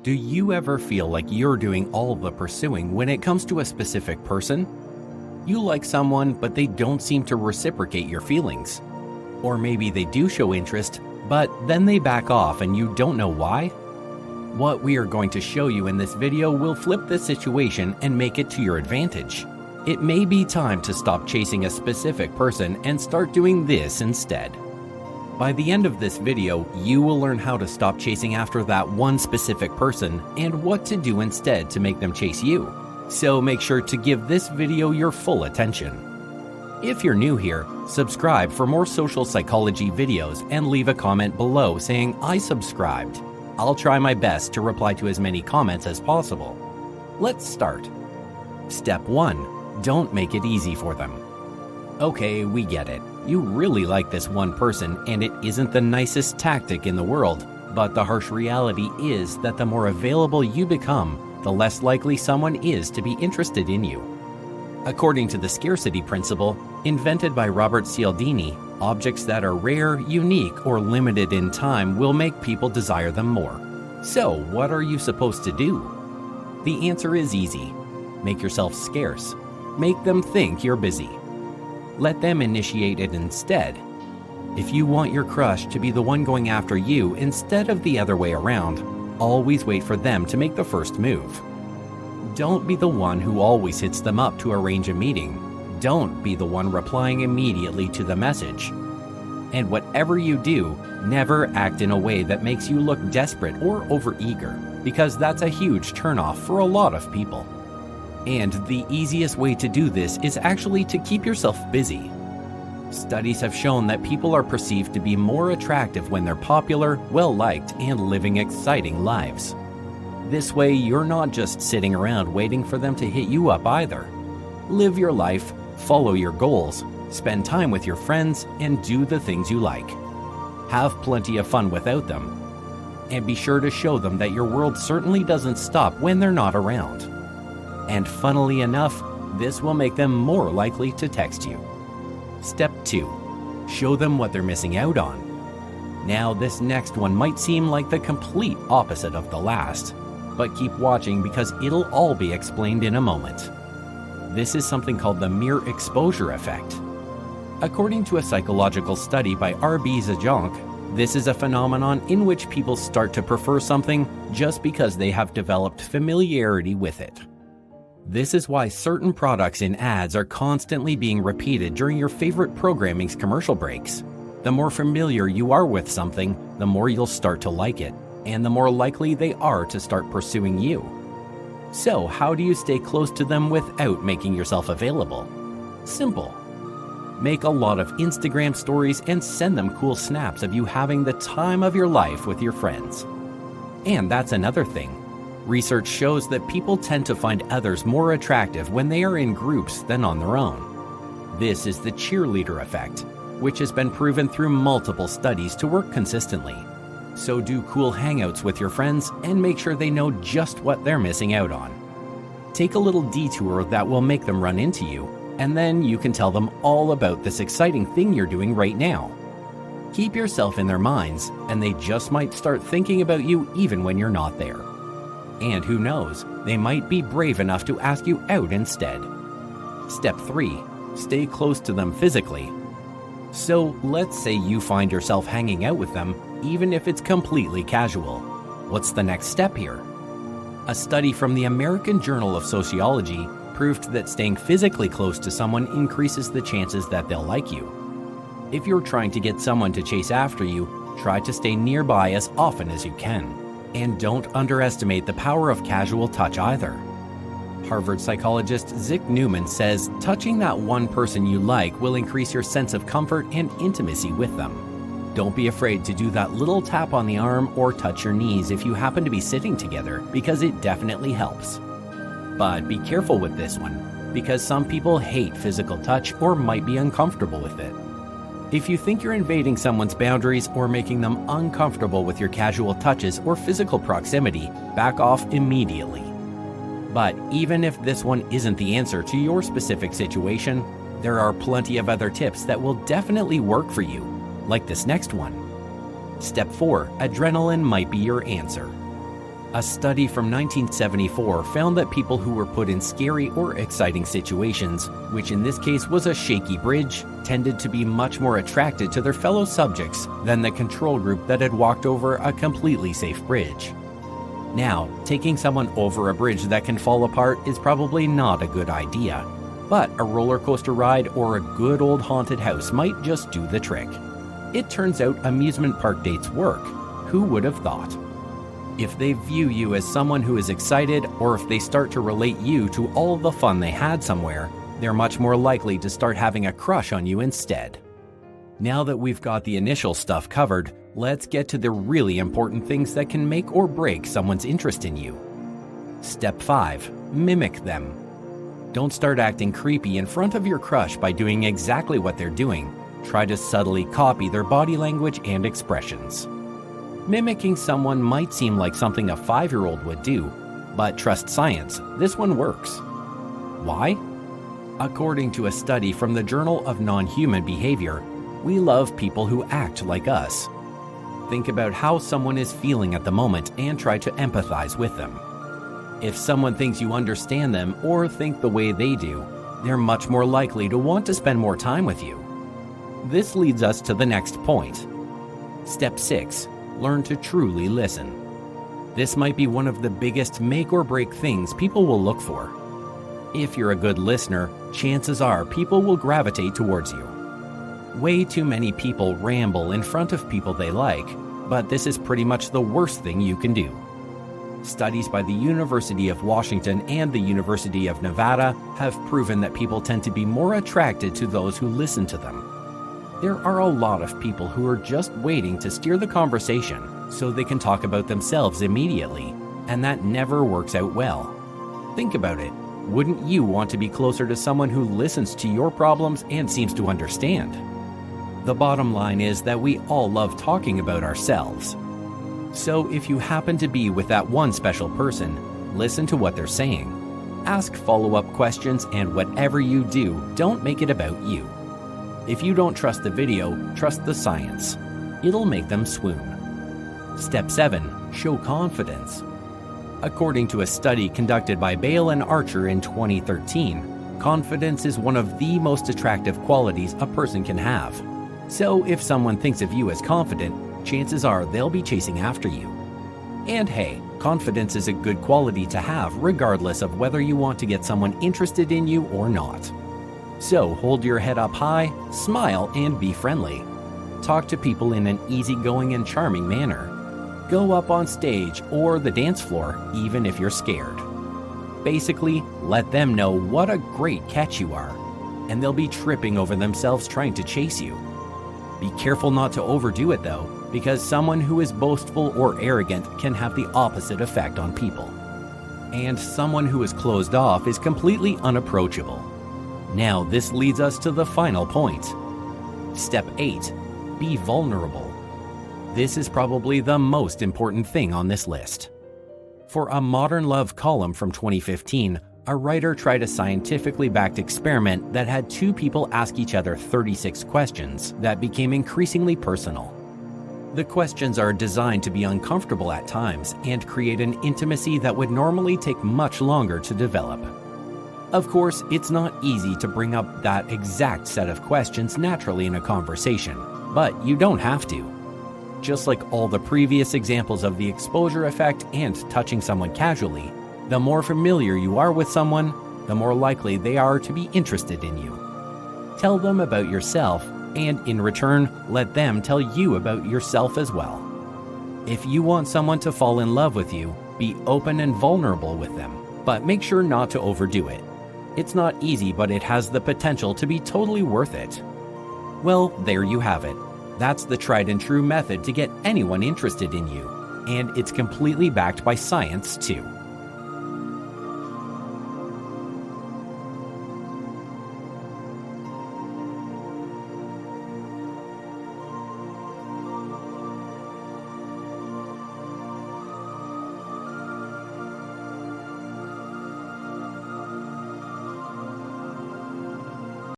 Do you ever feel like you're doing all the pursuing when it comes to a specific person? You like someone, but they don't seem to reciprocate your feelings. Or maybe they do show interest, but then they back off and you don't know why? What we are going to show you in this video will flip the situation and make it to your advantage. It may be time to stop chasing a specific person and start doing this instead. By the end of this video, you will learn how to stop chasing after that one specific person and what to do instead to make them chase you. So make sure to give this video your full attention. If you're new here, subscribe for more social psychology videos and leave a comment below saying I subscribed. I'll try my best to reply to as many comments as possible. Let's start. Step 1. Don't make it easy for them. Okay, we get it. You really like this one person and it isn't the nicest tactic in the world, but the harsh reality is that the more available you become, the less likely someone is to be interested in you. According to the scarcity principle, invented by Robert Cialdini, objects that are rare, unique, or limited in time will make people desire them more. So, what are you supposed to do? The answer is easy. Make yourself scarce. Make them think you're busy. Let them initiate it instead. If you want your crush to be the one going after you instead of the other way around, always wait for them to make the first move. Don't be the one who always hits them up to arrange a meeting. Don't be the one replying immediately to the message. And whatever you do, never act in a way that makes you look desperate or overeager, because that's a huge turnoff for a lot of people. And the easiest way to do this is actually to keep yourself busy. Studies have shown that people are perceived to be more attractive when they're popular, well-liked, and living exciting lives. This way, you're not just sitting around waiting for them to hit you up either. Live your life, follow your goals, spend time with your friends, and do the things you like. Have plenty of fun without them. And be sure to show them that your world certainly doesn't stop when they're not around. And funnily enough, this will make them more likely to text you. Step 2. Show them what they're missing out on. Now, this next one might seem like the complete opposite of the last, but keep watching because it'll all be explained in a moment. This is something called the mere exposure effect. According to a psychological study by R.B. Zajonc, this is a phenomenon in which people start to prefer something just because they have developed familiarity with it. This is why certain products in ads are constantly being repeated during your favorite programming's commercial breaks. The more familiar you are with something, the more you'll start to like it, and the more likely they are to start pursuing you. So, how do you stay close to them without making yourself available? Simple. Make a lot of Instagram stories and send them cool snaps of you having the time of your life with your friends. And that's another thing. Research shows that people tend to find others more attractive when they are in groups than on their own. This is the cheerleader effect, which has been proven through multiple studies to work consistently. So do cool hangouts with your friends and make sure they know just what they're missing out on. Take a little detour that will make them run into you, and then you can tell them all about this exciting thing you're doing right now. Keep yourself in their minds, and they just might start thinking about you even when you're not there. And who knows, they might be brave enough to ask you out instead. Step 3. Stay close to them physically. So let's say you find yourself hanging out with them, even if it's completely casual. What's the next step here? A study from the American Journal of Sociology proved that staying physically close to someone increases the chances that they'll like you. If you're trying to get someone to chase after you, try to stay nearby as often as you can. And don't underestimate the power of casual touch either. Harvard psychologist Zick Newman says touching that one person you like will increase your sense of comfort and intimacy with them. Don't be afraid to do that little tap on the arm or touch your knees if you happen to be sitting together, because it definitely helps. But be careful with this one, because some people hate physical touch or might be uncomfortable with it. If you think you're invading someone's boundaries or making them uncomfortable with your casual touches or physical proximity, back off immediately. But even if this one isn't the answer to your specific situation, there are plenty of other tips that will definitely work for you, like this next one. Step 4. Adrenaline might be your answer. A study from 1974 found that people who were put in scary or exciting situations, which in this case was a shaky bridge, tended to be much more attracted to their fellow subjects than the control group that had walked over a completely safe bridge. Now, taking someone over a bridge that can fall apart is probably not a good idea, but a roller coaster ride or a good old haunted house might just do the trick. It turns out amusement park dates work. Who would have thought? If they view you as someone who is excited, or if they start to relate you to all the fun they had somewhere, they're much more likely to start having a crush on you instead. Now that we've got the initial stuff covered, let's get to the really important things that can make or break someone's interest in you. Step 5. Mimic them. Don't start acting creepy in front of your crush by doing exactly what they're doing. Try to subtly copy their body language and expressions. Mimicking someone might seem like something a 5-year-old would do, but trust science, this one works. Why? According to a study from the Journal of Non-Human Behavior, we love people who act like us. Think about how someone is feeling at the moment and try to empathize with them. If someone thinks you understand them or think the way they do, they're much more likely to want to spend more time with you. This leads us to the next point. Step 6. Learn to truly listen. This might be one of the biggest make or break things people will look for. If you're a good listener, chances are people will gravitate towards you. Way too many people ramble in front of people they like, but this is pretty much the worst thing you can do. Studies by the University of Washington and the University of Nevada have proven that people tend to be more attracted to those who listen to them. There are a lot of people who are just waiting to steer the conversation so they can talk about themselves immediately, and that never works out well. Think about it. Wouldn't you want to be closer to someone who listens to your problems and seems to understand? The bottom line is that we all love talking about ourselves. So if you happen to be with that one special person, listen to what they're saying. Ask follow-up questions, and whatever you do, don't make it about you. If you don't trust the video, trust the science. It'll make them swoon. Step 7. Show confidence. According to a study conducted by Bale and Archer in 2013, confidence is one of the most attractive qualities a person can have. So if someone thinks of you as confident, chances are they'll be chasing after you. And hey, confidence is a good quality to have regardless of whether you want to get someone interested in you or not. So hold your head up high, smile, and be friendly. Talk to people in an easygoing and charming manner. Go up on stage or the dance floor, even if you're scared. Basically, let them know what a great catch you are, and they'll be tripping over themselves trying to chase you. Be careful not to overdo it though, because someone who is boastful or arrogant can have the opposite effect on people. And someone who is closed off is completely unapproachable. Now this leads us to the final point. Step 8. Be vulnerable. This is probably the most important thing on this list. For a Modern Love column from 2015, a writer tried a scientifically backed experiment that had 2 people ask each other 36 questions that became increasingly personal. The questions are designed to be uncomfortable at times and create an intimacy that would normally take much longer to develop. Of course, it's not easy to bring up that exact set of questions naturally in a conversation, but you don't have to. Just like all the previous examples of the exposure effect and touching someone casually, the more familiar you are with someone, the more likely they are to be interested in you. Tell them about yourself, and in return, let them tell you about yourself as well. If you want someone to fall in love with you, be open and vulnerable with them, but make sure not to overdo it. It's not easy, but it has the potential to be totally worth it. Well, there you have it. That's the tried and true method to get anyone interested in you, and it's completely backed by science too.